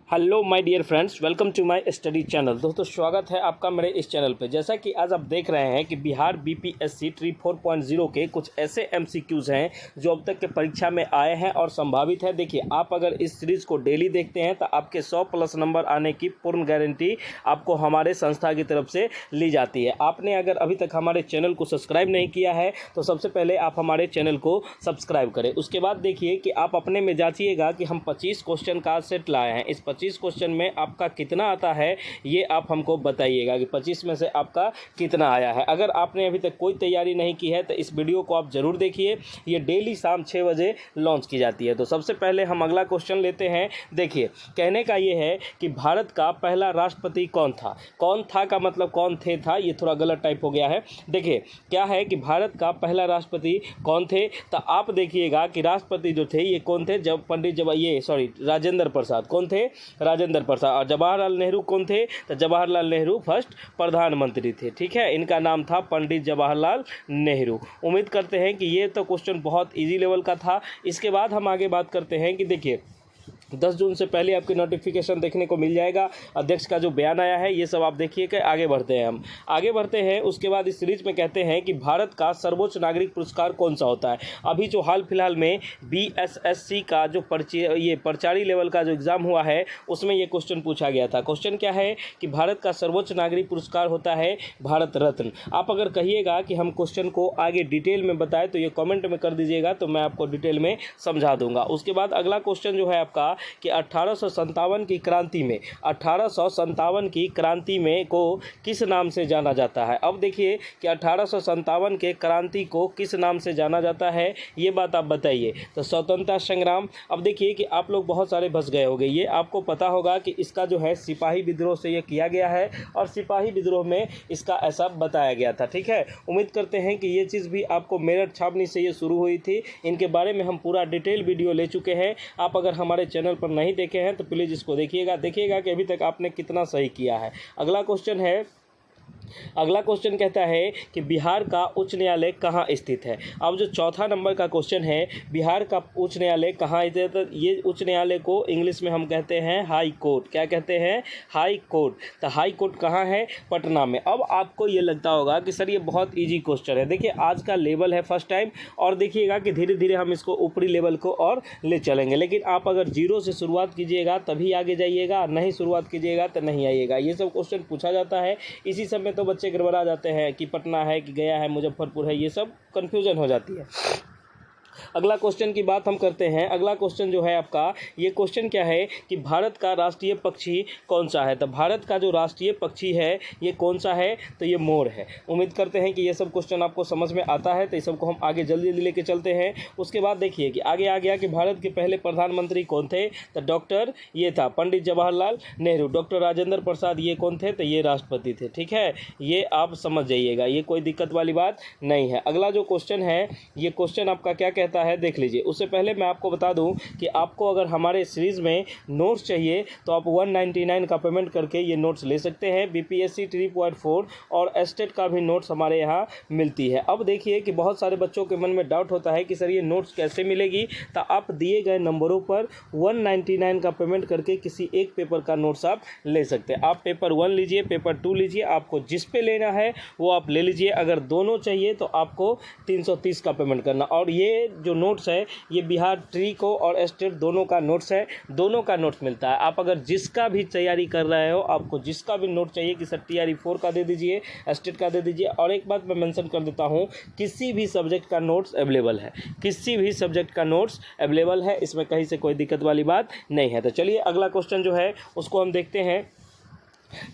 Hello my dear friends, welcome to my study channel. दोस्तों, स्वागत है आपका मेरे इस चैनल पे। जैसा कि आज आप देख रहे हैं कि बिहार बीपीएससी ट्री 4.0 के कुछ ऐसे एमसीक्यूज़ हैं जो अब तक के परीक्षा में आए हैं और संभावित है। देखिए, आप अगर इस सीरीज़ को डेली देखते हैं तो आपके 100+ नंबर आने की पूर्ण गारंटी आपको हमारे संस्था की तरफ से ली जाती है। आपने अगर अभी तक हमारे चैनल को सब्सक्राइब नहीं किया है तो सबसे पहले आप हमारे चैनल को सब्सक्राइब करें। उसके बाद देखिए कि आप अपने में जांचिएगा कि हम 25 क्वेश्चन का सेट लाए हैं। इस 25 क्वेश्चन में आपका कितना आता है ये आप हमको बताइएगा कि 25 में से आपका कितना आया है। अगर आपने अभी तक कोई तैयारी नहीं की है तो इस वीडियो को आप ज़रूर देखिए। ये डेली शाम 6 बजे लॉन्च की जाती है। तो सबसे पहले हम अगला क्वेश्चन लेते हैं। देखिए, कहने का ये है कि भारत का पहला राष्ट्रपति कौन था। कौन था का मतलब कौन थे था, ये थोड़ा गलत टाइप हो गया है। देखिए, क्या है कि भारत का पहला राष्ट्रपति कौन थे, तो आप देखिएगा कि राष्ट्रपति जो थे ये कौन थे। जब राजेंद्र प्रसाद कौन थे, राजेंद्र प्रसाद। और जवाहरलाल नेहरू कौन थे, तो जवाहरलाल नेहरू फर्स्ट प्रधानमंत्री थे। ठीक है, इनका नाम था पंडित जवाहरलाल नेहरू। उम्मीद करते हैं कि ये तो क्वेश्चन बहुत इजी लेवल का था। इसके बाद हम आगे बात करते हैं कि देखिए 10 जून से पहले आपकी नोटिफिकेशन देखने को मिल जाएगा। अध्यक्ष का जो बयान आया है ये सब आप देखिए कि आगे बढ़ते हैं। हम आगे बढ़ते हैं। उसके बाद इस सीरीज में कहते हैं कि भारत का सर्वोच्च नागरिक पुरस्कार कौन सा होता है। अभी जो हाल फिलहाल में बीएसएससी का जो प्रचारी लेवल का जो एग्ज़ाम हुआ है उसमें ये क्वेश्चन पूछा गया था। क्वेश्चन क्या है कि भारत का सर्वोच्च नागरिक पुरस्कार होता है भारत रत्न। आप अगर कहिएगा कि हम क्वेश्चन को आगे डिटेल में बताएं तो ये कॉमेंट में कर दीजिएगा, तो मैं आपको डिटेल में समझा दूंगा। उसके बाद अगला क्वेश्चन जो है आपका कि 1857 की क्रांति में 1857 की क्रांति में को किस नाम से जाना जाता है। अब देखिए कि 1857 के क्रांति को किस नाम से जाना जाता है, ये बात आप बताइए। तो स्वतंत्रता संग्राम। अब देखिए कि आप लोग बहुत सारे फंस गए होंगे। ये आपको पता होगा कि इसका जो है सिपाही विद्रोह से ये किया गया है और सिपाही विद्रोह में इसका ऐसा बताया गया था। ठीक है, उम्मीद करते हैं कि ये चीज़ भी आपको मेरठ छावनी से ये शुरू हुई थी। इनके बारे में हम पूरा डिटेल वीडियो ले चुके हैं। आप अगर हमारे चैनल पर नहीं देखे हैं तो प्लीज़ इसको देखिएगा कि अभी तक आपने कितना सही किया है। अगला क्वेश्चन कहता है कि बिहार का उच्च न्यायालय कहाँ स्थित है। अब जो चौथा नंबर का क्वेश्चन है, बिहार का उच्च न्यायालय कहाँ स्थित है, तो ये उच्च न्यायालय को इंग्लिश में हम कहते हैं हाई कोर्ट। क्या कहते हैं, हाई कोर्ट। तो हाई कोर्ट कहाँ है, पटना में। अब आपको ये लगता होगा कि सर ये बहुत ईजी क्वेश्चन है। देखिए, आज का लेवल है फर्स्ट टाइम और देखिएगा कि धीरे धीरे हम इसको ऊपरी लेवल को और ले चलेंगे। लेकिन आप अगर जीरो से शुरुआत कीजिएगा तभी आगे जाइएगा, नहीं शुरुआत कीजिएगा तो नहीं आइएगा। ये सब क्वेश्चन पूछा जाता है। इसी समय तो बच्चे गड़बड़ा जाते हैं कि पटना है कि गया है, मुजफ्फरपुर है, ये सब कन्फ्यूजन हो जाती है। अगला क्वेश्चन की बात हम करते हैं। अगला क्वेश्चन जो है आपका, ये क्वेश्चन क्या है कि भारत का राष्ट्रीय पक्षी कौन सा है। तो भारत का जो राष्ट्रीय पक्षी है ये कौन सा है, तो ये मोर है। उम्मीद करते हैं कि ये सब क्वेश्चन आपको समझ में आता है। तो इस सबको हम आगे जल्दी जल्दी लेके चलते हैं। उसके बाद देखिए कि आगे आ गया कि भारत के पहले प्रधानमंत्री कौन थे, तो डॉक्टर ये था पंडित जवाहरलाल नेहरू। डॉक्टर राजेंद्र प्रसाद ये कौन थे, तो ये राष्ट्रपति थे। ठीक है, ये आप समझ जाइएगा, ये कोई दिक्कत वाली बात नहीं है। अगला जो क्वेश्चन है, ये क्वेश्चन आपका क्या कहता है देख लीजिए। उससे पहले मैं आपको बता दूं कि आपको अगर हमारे सीरीज में नोट्स चाहिए तो आप 199 का पेमेंट करके ये नोट्स ले सकते हैं। बीपीएससी 3.4 और एस्टेट का भी नोट्स हमारे यहाँ मिलती है। अब देखिए कि बहुत सारे बच्चों के मन में डाउट होता है कि सर ये नोट्स कैसे मिलेगी। तो आप दिए गए नंबरों पर 199 का पेमेंट करके किसी एक पेपर का नोट्स आप ले सकते हैं। आप पेपर 1 लीजिए, पेपर 2 लीजिए, आपको जिस पे लेना है वो आप ले लीजिए। अगर दोनों चाहिए तो आपको 330 का पेमेंट करना। और ये जो नोट्स है ये बिहार ट्री को और एस्टेट दोनों का नोट्स है, दोनों का नोट्स मिलता है। आप अगर जिसका भी तैयारी कर रहे हो, आपको जिसका भी नोट चाहिए कि सर TRE 4 का दे दीजिए, एस्टेट का दे दीजिए। और एक बात मैं मेंशन कर देता हूँ, किसी भी सब्जेक्ट का नोट्स अवेलेबल है, किसी भी सब्जेक्ट का नोट्स अवेलेबल है, इसमें कहीं से कोई दिक्कत वाली बात नहीं है। तो चलिए अगला क्वेश्चन जो है उसको हम देखते हैं।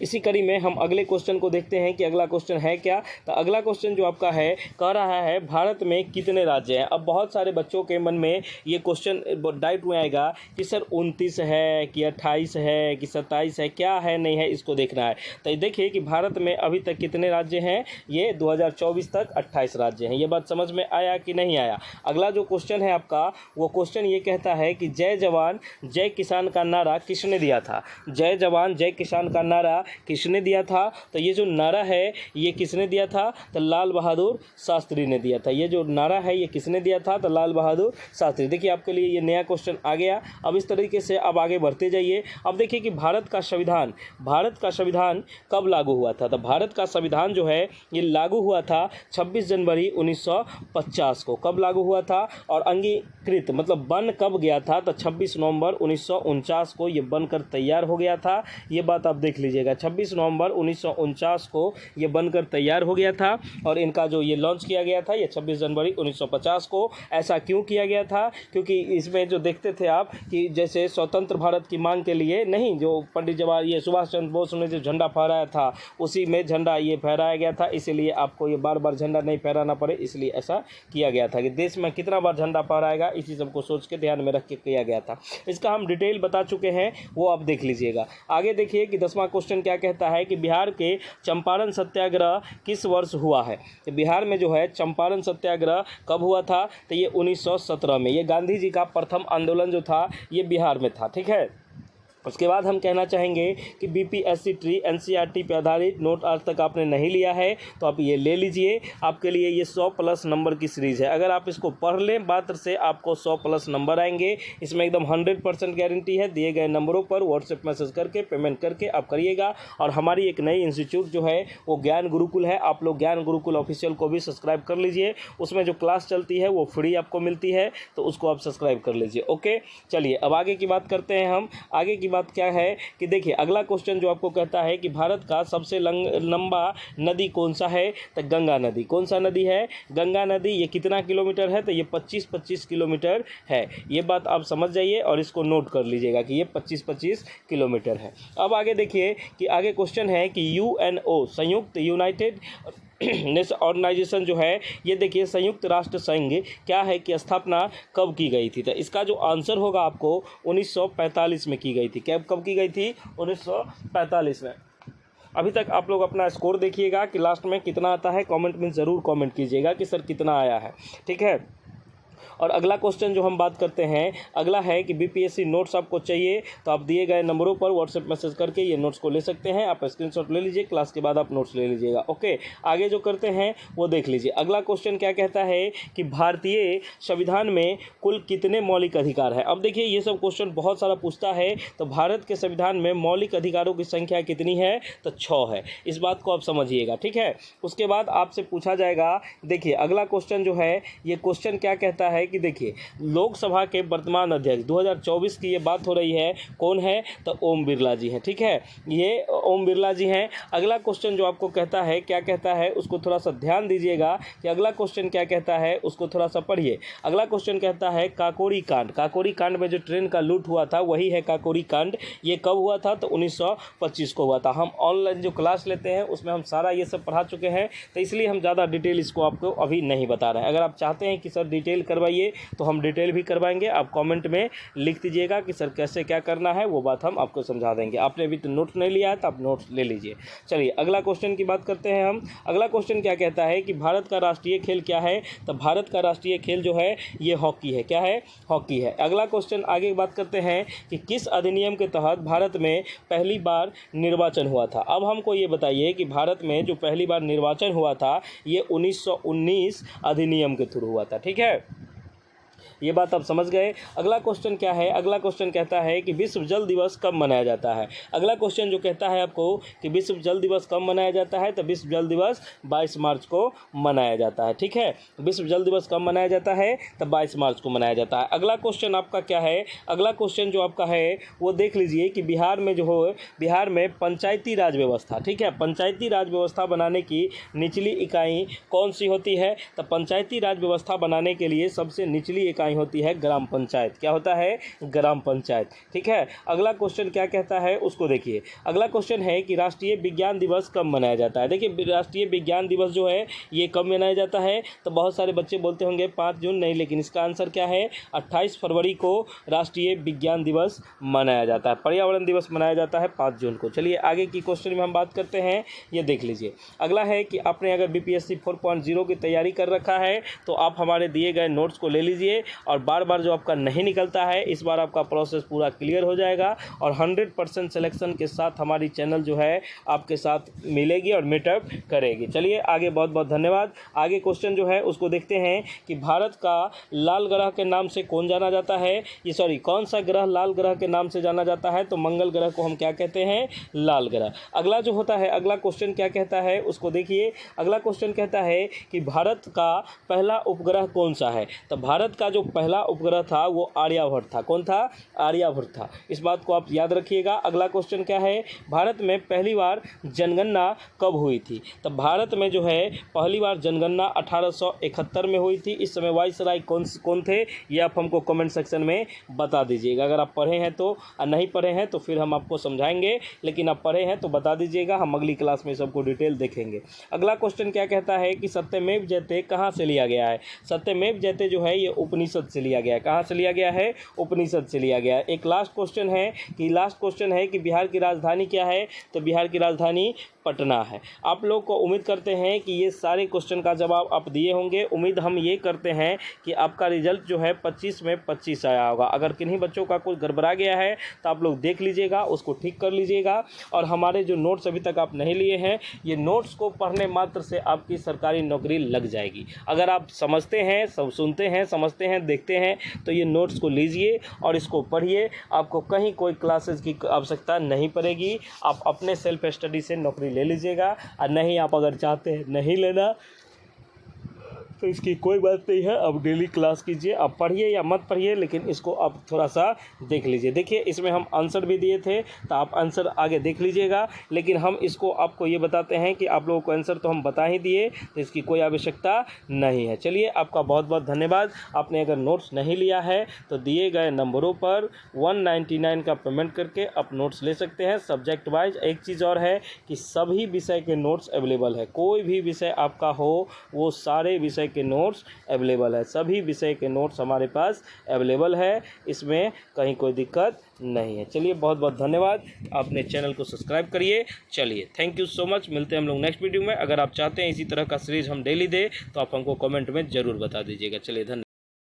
इसी कड़ी में हम अगले क्वेश्चन को देखते हैं कि अगला क्वेश्चन है क्या। तो अगला क्वेश्चन जो आपका है कह रहा है भारत में कितने राज्य हैं। अब बहुत सारे बच्चों के मन में ये क्वेश्चन डाउट में आएगा कि सर 29 है कि 28 है कि 27 है, क्या है नहीं है, इसको देखना है। तो देखिए कि भारत में अभी तक कितने राज्य हैं, ये 2024 तक 28 राज्य हैं। ये बात समझ में आया कि नहीं आया। अगला जो क्वेश्चन है आपका, वो क्वेश्चन ये कहता है कि जय जवान जय किसान का नारा किसने दिया था। जय जवान जय किसान का नारा नारा किसने दिया था? तो ये जो नारा है ये किसने दिया था? तो लाल बहादुर शास्त्री ने दिया था। ये जो नारा है ये किसने दिया था? तो लाल बहादुर शास्त्री। देखिए आपके लिए ये नया क्वेश्चन आ गया। अब इस तरीके से अब आगे बढ़ते जाइए। अब देखिए कि भारत का संविधान कब लागू हुआ था? तो भारत का संविधान जो है ये लागू हुआ था 26 जनवरी 1950 को। कब लागू हुआ था? और अंगीकृत मतलब बन कब गया था? तो 26 नवंबर 1949 को ये बनकर तैयार हो गया था। ये बात आप देख लीजिएगा, 26 नवंबर 1949 को ये बनकर तैयार हो गया था और इनका जो ये लॉन्च किया गया था ये 26 जनवरी 1950 को। ऐसा क्यों किया गया था? क्योंकि इसमें जो देखते थे आप कि जैसे स्वतंत्र भारत की मांग के लिए नहीं, जो पंडित जवाहर सुभाष चंद्र बोस ने जो झंडा फहराया था उसी में झंडा ये फहराया गया था, इसीलिए आपको ये बार बार झंडा नहीं फहराना पड़े, इसलिए ऐसा किया गया था कि देश में कितना बार झंडा फहराएगा इसी सबको सोच के ध्यान में रख के किया गया था। इसका हम डिटेल बता चुके हैं, वो आप देख लीजिएगा। आगे देखिए कि 10वां क्वेश्चन क्या कहता है कि बिहार के चंपारण सत्याग्रह किस वर्ष हुआ है? तो बिहार में जो है चंपारण सत्याग्रह कब हुआ था? तो ये 1917 में। ये गांधी जी का प्रथम आंदोलन जो था ये बिहार में था। ठीक है, उसके बाद हम कहना चाहेंगे कि बीपीएससी ट्री एनसीईआरटी पे आधारित नोट आज तक आपने नहीं लिया है तो आप ये ले लीजिए। आपके लिए ये 100+ नंबर की सीरीज़ है। अगर आप इसको पढ़ लें मात्र से आपको 100+ नंबर आएंगे। इसमें एकदम 100% गारंटी है। दिए गए नंबरों पर व्हाट्सएप मैसेज करके पेमेंट करके आप करिएगा। और हमारी एक नई इंस्टीट्यूट जो है वो ज्ञान गुरुकुल है। आप लोग ज्ञान गुरुकुल ऑफिशियल को भी सब्सक्राइब कर लीजिए। उसमें जो क्लास चलती है वो फ्री आपको मिलती है, तो उसको आप सब्सक्राइब कर लीजिए। ओके, चलिए अब आगे की बात करते हैं हम। आगे की बात क्या है कि देखिए अगला क्वेश्चन जो आपको कहता है कि भारत का सबसे लंबा नदी कौन सा है? तो गंगा नदी। कौन सा नदी है? गंगा नदी। ये कितना किलोमीटर है? तो ये 25 किलोमीटर है। ये बात आप समझ जाइए और इसको नोट कर लीजिएगा कि ये 25 किलोमीटर है। अब आगे देखिए कि आगे क्वेश्चन है कि यूएनओ संयुक्त यूनाइटेड नेशन ऑर्गेनाइजेशन जो है ये देखिए संयुक्त राष्ट्र संघ क्या है कि स्थापना कब की गई थी? तो इसका जो आंसर होगा आपको 1945 में की गई थी। कब की गई थी? 1945 में। अभी तक आप लोग अपना स्कोर देखिएगा कि लास्ट में कितना आता है। कमेंट में ज़रूर कमेंट कीजिएगा कि सर कितना आया है। ठीक है, और अगला क्वेश्चन जो हम बात करते हैं अगला है कि बीपीएससी नोट्स आपको चाहिए तो आप दिए गए नंबरों पर व्हाट्सएप मैसेज करके ये नोट्स को ले सकते हैं। आप स्क्रीनशॉट ले लीजिए, क्लास के बाद आप नोट्स ले लीजिएगा। ओके, आगे जो करते हैं वो देख लीजिए। अगला क्वेश्चन क्या कहता है कि भारतीय संविधान में कुल कितने मौलिक अधिकार है? अब देखिए ये सब क्वेश्चन बहुत सारा पूछता है। तो भारत के संविधान में मौलिक अधिकारों की संख्या कितनी है? तो 6 है। इस बात को आप समझिएगा। ठीक है, उसके बाद आपसे पूछा जाएगा, देखिए अगला क्वेश्चन जो है ये क्वेश्चन क्या कहता है कि देखिए लोकसभा के वर्तमान अध्यक्ष 2024 की ये बात हो रही है, कौन है? तो ओम बिरला जी हैं। ठीक है, ये ओम बिरला जी हैं। अगला क्वेश्चन जो आपको कहता है क्या कहता है उसको थोड़ा सा ध्यान दीजिएगा कि अगला क्वेश्चन क्या कहता है उसको थोड़ा सा पढ़िए। अगला क्वेश्चन कहता है काकोरी कांड। काकोरी कांड में जो ट्रेन का लूट हुआ था वही है काकोरी कांड। ये कब हुआ था? तो 1925 को हुआ था। हम ऑनलाइन जो क्लास लेते हैं उसमें हम सारा ये सब पढ़ा चुके हैं, तो इसलिए हम ज़्यादा डिटेल इसको आपको अभी नहीं बता रहे हैं। अगर आप चाहते हैं कि सर डिटेल करवाइए तो हम डिटेल भी करवाएंगे। आप कमेंट में लिख दीजिएगा कि सर कैसे क्या करना है, वो बात हम आपको समझा देंगे। आपने अभी तो नोट नहीं लिया है तो आप नोट्स ले लीजिए। चलिए अगला क्वेश्चन की बात करते हैं हम। अगला क्वेश्चन क्या कहता है कि भारत का राष्ट्रीय खेल क्या है? तो भारत का राष्ट्रीय खेल जो है ये हॉकी है। क्या है? हॉकी है। अगला क्वेश्चन आगे बात करते हैं कि किस अधिनियम के तहत भारत में पहली बार निर्वाचन हुआ था? अब हमको ये बताइए कि भारत में जो पहली बार निर्वाचन हुआ था ये 1919 अधिनियम के थ्रू हुआ था। ठीक है, ये बात आप समझ गए। अगला क्वेश्चन क्या है? अगला क्वेश्चन कहता है कि विश्व जल दिवस कब मनाया जाता है? अगला क्वेश्चन जो कहता है आपको कि विश्व जल दिवस कब मनाया जाता है, तो विश्व जल दिवस 22 मार्च को मनाया जाता है। ठीक है, विश्व जल दिवस कब मनाया जाता है? तो 22 मार्च को मनाया जाता है। अगला क्वेश्चन आपका क्या है? अगला क्वेश्चन जो आपका है वो देख लीजिए कि बिहार में जो हो बिहार में पंचायती राज व्यवस्था, ठीक है, पंचायती राज व्यवस्था बनाने की निचली इकाई कौन सी होती है? तो पंचायती राज व्यवस्था बनाने के लिए सबसे निचली इकाई होती है ग्राम पंचायत। क्या होता है? ग्राम पंचायत। ठीक है, अगला क्वेश्चन क्या कहता है उसको देखिए। अगला क्वेश्चन है कि राष्ट्रीय विज्ञान दिवस कब मनाया जाता है? देखिए राष्ट्रीय विज्ञान दिवस जो है ये कब मनाया जाता है? तो बहुत सारे बच्चे बोलते होंगे 5 जून, नहीं, लेकिन इसका आंसर क्या है? 28 फरवरी को राष्ट्रीय विज्ञान दिवस मनाया जाता है। पर्यावरण दिवस मनाया जाता है 5 जून को। चलिए आगे की क्वेश्चन में हम बात करते हैं, ये देख लीजिए। अगला है कि आपने अगर बीपीएससी 4.0 की तैयारी कर रखा है तो आप हमारे दिए गए नोट्स को ले लीजिए और बार बार जो आपका नहीं निकलता है, इस बार आपका प्रोसेस पूरा क्लियर हो जाएगा और 100% सिलेक्शन के साथ हमारी चैनल जो है आपके साथ मिलेगी और मीटअप करेगी। चलिए आगे, बहुत बहुत धन्यवाद। आगे क्वेश्चन जो है उसको देखते हैं कि भारत का लाल ग्रह के नाम से कौन जाना जाता है, कौन सा ग्रह लाल ग्रह के नाम से जाना जाता है? तो मंगल ग्रह को हम क्या कहते हैं? लाल ग्रह। अगला जो होता है, अगला क्वेश्चन क्या कहता है उसको देखिए। अगला क्वेश्चन कहता है कि भारत का पहला उपग्रह कौन सा है? तो भारत का जो पहला उपग्रह था वो आर्यभट्ट था। कौन था? आर्यभट्ट था। इस बात को आप याद रखिएगा। अगला क्वेश्चन क्या है? भारत में पहली बार जनगणना कब हुई थी? तो भारत में जो है पहली बार जनगणना 1871 में हुई थी। इस समय वाइसराय कौन थे, ये आप हमको कमेंट सेक्शन में बता दीजिएगा। अगर आप पढ़े हैं तो, नहीं पढ़े हैं तो फिर हम आपको समझाएंगे, लेकिन आप पढ़े हैं तो बता दीजिएगा, हम अगली क्लास में सबको डिटेल देखेंगे। अगला क्वेश्चन क्या कहता है कि सत्यमेव जयते कहाँ से लिया गया है? सत्यमेव जयते जो है ये उपनिषद से लिया गया है। कहाँ से लिया गया है? उपनिषद से लिया गया है। एक लास्ट क्वेश्चन है कि बिहार की राजधानी क्या है? तो बिहार की राजधानी पटना है। आप लोग को उम्मीद करते हैं कि ये सारे क्वेश्चन का जवाब आप दिए होंगे। उम्मीद हम ये करते हैं कि आपका रिजल्ट जो है 25 में 25 आया होगा। अगर किन्हीं बच्चों का कुछ गड़बड़ा गया है तो आप लोग देख लीजिएगा, उसको ठीक कर लीजिएगा। और हमारे जो नोट्स अभी तक आप नहीं लिए हैं, ये नोट्स को पढ़ने मात्र से आपकी सरकारी नौकरी लग जाएगी। अगर आप समझते हैं, सब सुनते हैं, समझते हैं, देखते हैं, तो ये नोट्स को लीजिए और इसको पढ़िए। आपको कहीं कोई क्लासेस की आवश्यकता नहीं पड़ेगी। आप अपने सेल्फ स्टडी से नौकरी ले लीजिएगा। और नहीं, आप अगर चाहते हैं नहीं लेना तो इसकी कोई बात नहीं है। अब डेली क्लास कीजिए, आप पढ़िए या मत पढ़िए, लेकिन इसको आप थोड़ा सा देख लीजिए। देखिए इसमें हम आंसर भी दिए थे, तो आप आंसर आगे देख लीजिएगा। लेकिन हम इसको आपको ये बताते हैं कि आप लोगों को आंसर तो हम बता ही दिए, तो इसकी कोई आवश्यकता नहीं है। चलिए, आपका बहुत बहुत धन्यवाद। आपने अगर नोट्स नहीं लिया है तो दिए गए नंबरों पर 199 का पेमेंट करके आप नोट्स ले सकते हैं सब्जेक्ट वाइज। एक चीज़ और है कि सभी विषय के नोट्स अवेलेबल है। कोई भी विषय आपका हो, वो सारे विषय के नोट्स अवेलेबल है। सभी विषय के नोट्स हमारे पास अवेलेबल है, इसमें कहीं कोई दिक्कत नहीं है। चलिए, बहुत बहुत धन्यवाद। आपने चैनल को सब्सक्राइब करिए। चलिए, थैंक यू सो मच। मिलते हैं हम लोग नेक्स्ट वीडियो में। अगर आप चाहते हैं इसी तरह का सीरीज हम डेली दें तो आप हमको कमेंट में ज़रूर बता दीजिएगा। चलिए, धन्यवाद।